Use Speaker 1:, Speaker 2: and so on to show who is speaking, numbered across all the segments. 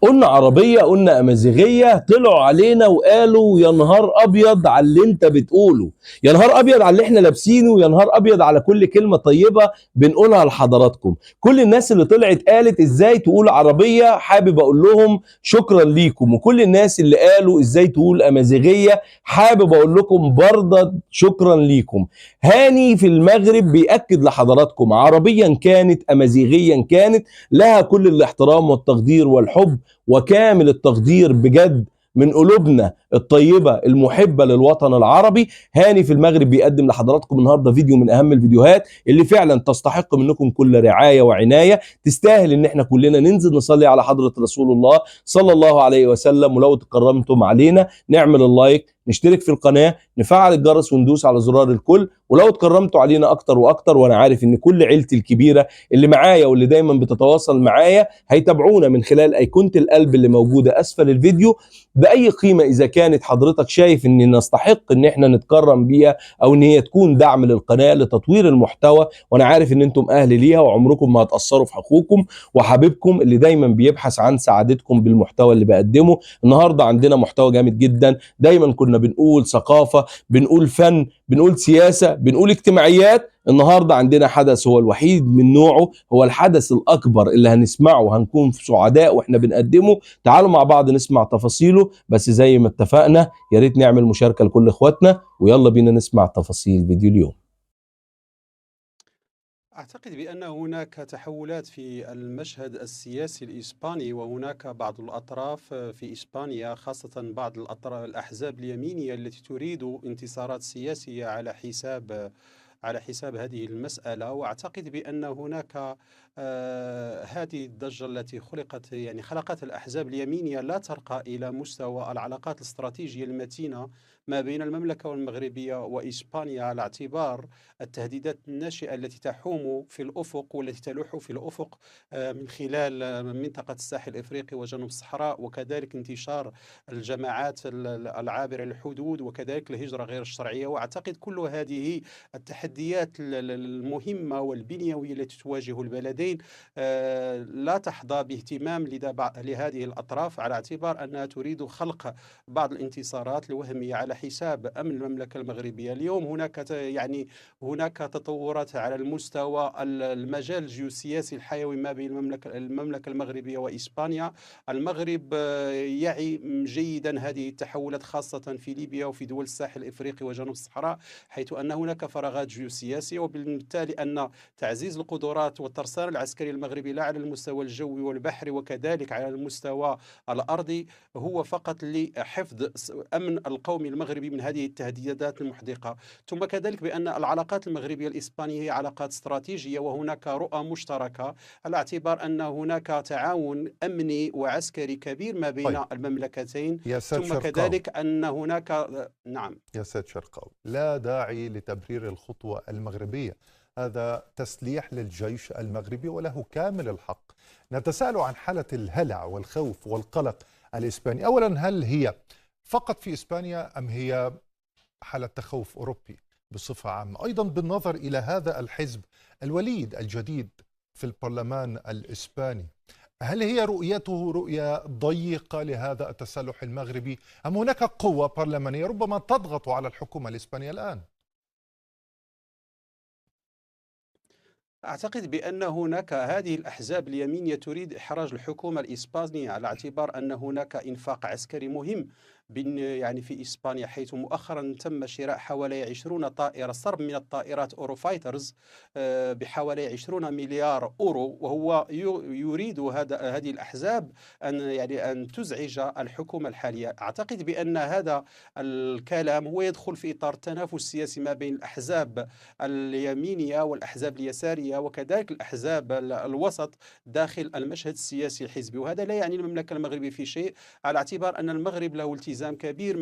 Speaker 1: قلنا عربية، قلنا أمازيغية، طلعوا علينا وقالوا يا نهار أبيض على اللي أنت بتقوله، يا نهار أبيض على اللي إحنا لابسينه، يا نهار أبيض على كل كلمة طيبة بنقولها لحضراتكم. كل الناس اللي طلعت قالت إزاي تقول عربية، حابب أقول لهم شكرا ليكم. وكل الناس اللي قالوا إزاي تقول أمازيغية، حابب أقول لكم برضه شكرا ليكم. هاني في المغرب بيأكد لحضراتكم عربيا كانت أمازيغيا كانت، لها كل الاحترام والتقدير والحب وكامل التقدير بجد من قلوبنا الطيبة المحبة للوطن العربي. هاني في المغرب بيقدم لحضراتكم النهاردة فيديو من أهم الفيديوهات اللي فعلا تستحق منكم كل رعاية وعناية، تستاهل إن احنا كلنا ننزل نصلي على حضرة رسول الله صلى الله عليه وسلم. ولو تكرمتم علينا نعمل اللايك، نشترك في القناة، نفعل الجرس وندوس على زرار الكل. ولو اتكرمتوا علينا اكتر واكتر، وانا عارف ان كل عيلتي الكبيرة اللي معايا واللي دايما بتتواصل معايا هيتابعونا من خلال ايقونة القلب اللي موجودة اسفل الفيديو باي قيمة اذا كانت حضرتك شايف ان نستحق ان احنا نتكرم بيها، او ان هي تكون دعم للقناة لتطوير المحتوى. وانا عارف ان انتم اهل ليها وعمركم ما هتأثروا في حقوقكم وحبيبكم اللي دايما بيبحث عن سعادتكم بالمحتوى اللي بقدمه. النهاردة عندنا محتوى جامد جدا. دايما كنا بنقول ثقافة، بنقول فن، بنقول سياسة، بنقول اجتماعيات. النهاردة عندنا حدث هو الوحيد من نوعه، هو الحدث الأكبر اللي هنسمعه وهنكون في سعداء وإحنا بنقدمه. تعالوا مع بعض نسمع تفاصيله، بس زي ما اتفقنا يا ريت نعمل مشاركة لكل إخواتنا، ويلا بينا نسمع تفاصيل فيديو اليوم.
Speaker 2: أعتقد بأن هناك تحولات في المشهد السياسي الإسباني، وهناك بعض الأطراف في إسبانيا، خاصة بعض الأحزاب اليمينية التي تريد انتصارات سياسية على حساب هذه المسألة. وأعتقد بأن هناك هذه الضجة التي خلقت الأحزاب اليمينية لا ترقى إلى مستوى العلاقات الاستراتيجية المتينة ما بين المملكة والمغربية وإسبانيا، على اعتبار التهديدات الناشئة التي تحوم في الأفق والتي تلوح في الأفق من خلال منطقة الساحل الإفريقي وجنوب الصحراء، وكذلك انتشار الجماعات العابرة للحدود، وكذلك الهجرة غير الشرعية. وأعتقد كل هذه التحديات المهمة والبنيوية التي تواجه البلدين لا تحظى باهتمام لهذه الأطراف، على اعتبار أنها تريد خلق بعض الانتصارات الوهمية على حساب أمن المملكة المغربية. اليوم هناك تطورات على المستوى المجال الجيوسياسي الحيوي ما بين المملكة المغربية وإسبانيا. المغرب يعي جيدا هذه التحولات، خاصة في ليبيا وفي دول الساحل الإفريقي وجنوب الصحراء، حيث أن هناك فراغات جيوسياسية، وبالتالي أن تعزيز القدرات والترسانة العسكري المغربي لا على المستوى الجوي والبحري وكذلك على المستوى الأرضي هو فقط لحفظ أمن القومي المغربي من هذه التهديدات المحدقة. ثم كذلك بأن العلاقات المغربية الإسبانية هي علاقات استراتيجية، وهناك رؤى مشتركة، على اعتبار أن هناك تعاون أمني وعسكري كبير ما بين
Speaker 3: طيب
Speaker 2: المملكتين.
Speaker 3: يا سيد
Speaker 2: ثم
Speaker 3: شرقاوي،
Speaker 2: كذلك أن هناك نعم.
Speaker 3: يا سيد شرقاوي، لا داعي لتبرير الخطوة المغربية، هذا تسليح للجيش المغربي وله كامل الحق. نتساءل عن حالة الهلع والخوف والقلق الإسباني. أولا، هل هي فقط في إسبانيا أم هي حالة تخوف أوروبي بصفة عامة؟ أيضا بالنظر إلى هذا الحزب الوليد الجديد في البرلمان الإسباني، هل هي رؤيته رؤية ضيقة لهذا التسلح المغربي أم هناك قوة برلمانية ربما تضغط على الحكومة الإسبانية الآن؟
Speaker 2: أعتقد بأن هناك هذه الأحزاب اليمينية تريد إحراج الحكومة الإسبانية، على اعتبار أن هناك إنفاق عسكري مهم في إسبانيا، حيث مؤخرا تم شراء حوالي 20 طائرة صرب من الطائرات أوروفايترز بحوالي 20 مليار أورو. وهو يريد هذه الأحزاب أن تزعج الحكومة الحالية. أعتقد بأن هذا الكلام هو يدخل في إطار التنافس السياسي ما بين الأحزاب اليمينية والأحزاب اليسارية وكذلك الأحزاب الوسط داخل المشهد السياسي الحزبي. وهذا لا يعني المملكة المغربية في شيء، على اعتبار أن المغرب له التزام التزام كبير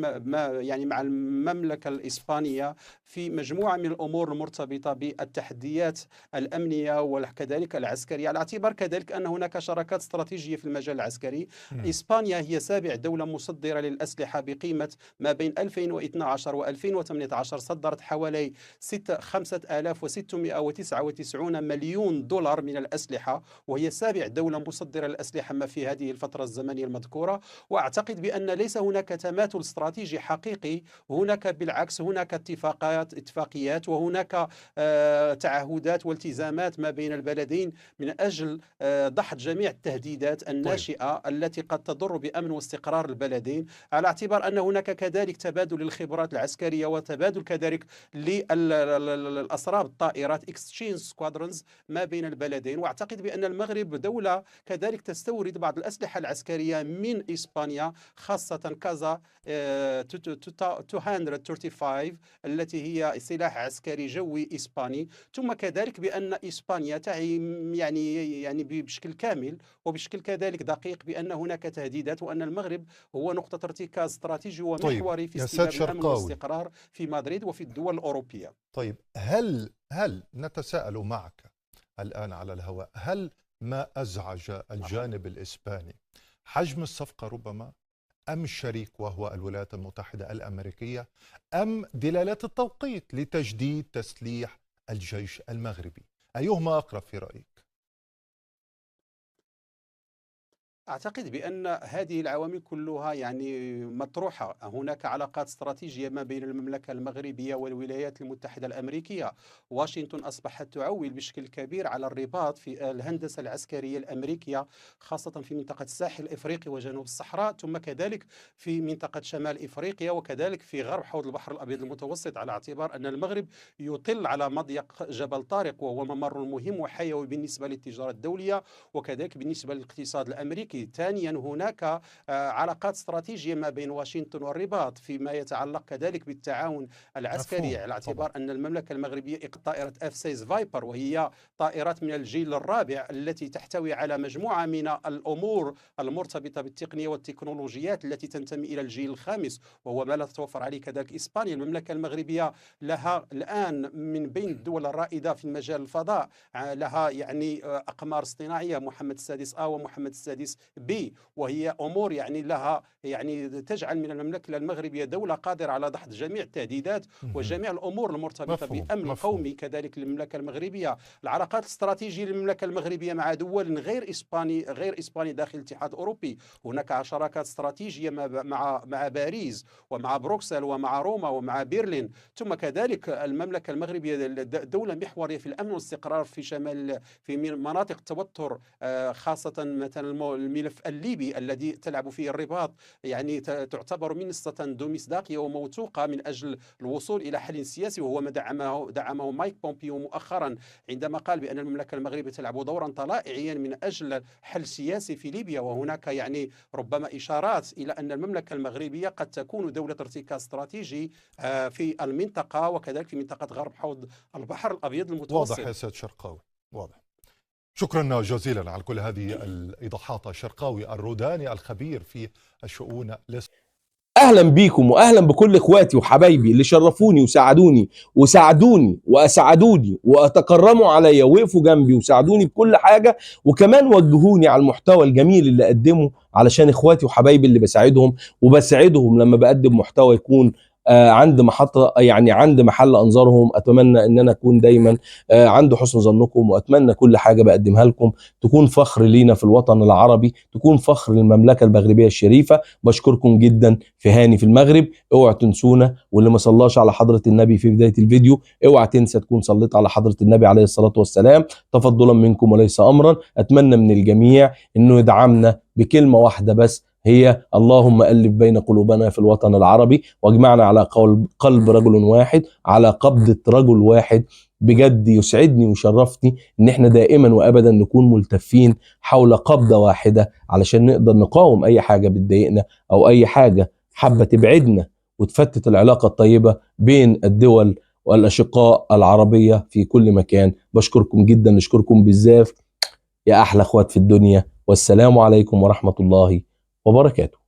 Speaker 2: يعني مع المملكة الإسبانية في مجموعة من الأمور المرتبطة بالتحديات الأمنية وكذلك العسكرية، على اعتبار كذلك أن هناك شراكات استراتيجية في المجال العسكري. إسبانيا هي سابع دولة مصدرة للأسلحة بقيمة ما بين 2012 و 2018 صدرت حوالي 5699 مليون دولار من الأسلحة، وهي سابع دولة مصدرة للأسلحة ما في هذه الفترة الزمنية المذكورة. وأعتقد بأن ليس هناك تماثل استراتيجي حقيقي، هناك بالعكس هناك اتفاقيات وهناك تعهدات والتزامات ما بين البلدين من أجل دحض جميع التهديدات الناشئة التي قد تضر بأمن واستقرار البلدين، على اعتبار أن هناك كذلك تبادل للخبرات العسكرية وتبادل كذلك للأسراب الطائرات exchange squadrons ما بين البلدين. واعتقد بأن المغرب دولة كذلك تستورد بعض الأسلحة العسكرية من إسبانيا، خاصة كازا 235 التي هي سلاح عسكري جوي إسباني. ثم كذلك بأن إسبانيا تعي يعني بشكل كامل وبشكل كذلك دقيق بأن هناك تهديدات، وأن المغرب هو نقطة ارتكاز استراتيجي ومحوري في استباب الأمن والاستقرار في مدريد وفي الدول الأوروبية.
Speaker 3: طيب هل نتساءل معك الآن على الهواء، هل ما أزعج الجانب الإسباني حجم الصفقة ربما، أم الشريك وهو الولايات المتحدة الأمريكية، أم دلالات التوقيت لتجديد تسليح الجيش المغربي؟ أيهما أقرب في رأيك؟
Speaker 2: أعتقد بأن هذه العوامل كلها يعني مطروحة. هناك علاقات استراتيجية ما بين المملكة المغربية والولايات المتحدة الأمريكية. واشنطن أصبحت تعول بشكل كبير على الرباط في الهندسة العسكرية الأمريكية، خاصة في منطقة الساحل الإفريقي وجنوب الصحراء، ثم كذلك في منطقة شمال إفريقيا، وكذلك في غرب حوض البحر الأبيض المتوسط، على اعتبار أن المغرب يطل على مضيق جبل طارق وهو ممر مهم وحيوي بالنسبة للتجارة الدولية وكذلك بالنسبة للاقتصاد الأمريكي. ثانيا هناك علاقات استراتيجية ما بين واشنطن والرباط فيما يتعلق كذلك بالتعاون العسكري، على اعتبار أن المملكة المغربية طائرة F6 فايبر، وهي طائرات من الجيل الرابع التي تحتوي على مجموعة من الأمور المرتبطة بالتقنية والتكنولوجيات التي تنتمي إلى الجيل الخامس، وهو ما لا تتوفر عليه كذلك إسبانيا. المملكة المغربية لها الآن من بين الدول الرائدة في المجال الفضاء، لها يعني أقمار اصطناعية محمد السادس ومحمد السادس بي، وهي أمور يعني لها يعني تجعل من المملكة المغربية دولة قادرة على دحض جميع التهديدات وجميع الأمور المرتبطة بالأمن القومي كذلك للمملكة المغربية. العلاقات الاستراتيجية للمملكة المغربية مع دول غير إسباني داخل الاتحاد الأوروبي، هناك شراكات استراتيجية مع باريس ومع بروكسل ومع روما ومع برلين. ثم كذلك المملكة المغربية دولة محورية في الأمن والاستقرار في مناطق التوتر، خاصة مثلا الملف الليبي الذي تلعب فيه الرباط، يعني تعتبر منصة ذو مصداقية وموثوقة من أجل الوصول إلى حل سياسي، وهو ما دعمه مايك بومبيو مؤخرا عندما قال بأن المملكة المغربية تلعب دورا طلائعيا من أجل حل سياسي في ليبيا. وهناك يعني ربما إشارات إلى أن المملكة المغربية قد تكون دولة ارتكاز استراتيجي في المنطقة وكذلك في منطقة غرب حوض البحر الأبيض المتوسط.
Speaker 3: واضح يا سيد شرقاوي، واضح. شكرا جزيلا على كل هذه الإيضاحات. شرقاوي الروداني الخبير في الشؤون
Speaker 1: اهلا بيكم واهلا بكل اخواتي وحبايبي اللي شرفوني وساعدوني واسعدوني وتكرموا عليا ووقفوا جنبي وساعدوني بكل حاجه، وكمان وجهوني على المحتوى الجميل اللي اقدمه علشان اخواتي وحبايبي اللي بساعدهم لما بقدم محتوى يكون عند محطة، يعني عند محل أنظارهم. أتمنى أن أنا أكون دايما عند حسن ظنكم، وأتمنى كل حاجة بقدمها لكم تكون فخر لينا في الوطن العربي، تكون فخر للمملكة المغربية الشريفة. بشكركم جدا في هاني في المغرب. اوعوا تنسونا، واللي ما صلاش على حضرة النبي في بداية الفيديو اوعى تنسى تكون صليت على حضرة النبي عليه الصلاة والسلام تفضلا منكم وليس أمرا. أتمنى من الجميع أنه يدعمنا بكلمة واحدة بس، هي اللهم ألف بين قلوبنا في الوطن العربي واجمعنا على قلب رجل واحد، على قبضة رجل واحد. بجد يسعدني ويشرفني ان احنا دائما وابدا نكون ملتفين حول قبضة واحدة علشان نقدر نقاوم اي حاجة بتضايقنا او اي حاجة حابة تبعدنا وتفتت العلاقة الطيبة بين الدول والاشقاء العربية في كل مكان. بشكركم جدا، نشكركم بالزاف يا احلى اخوات في الدنيا، والسلام عليكم ورحمة الله وبركاته.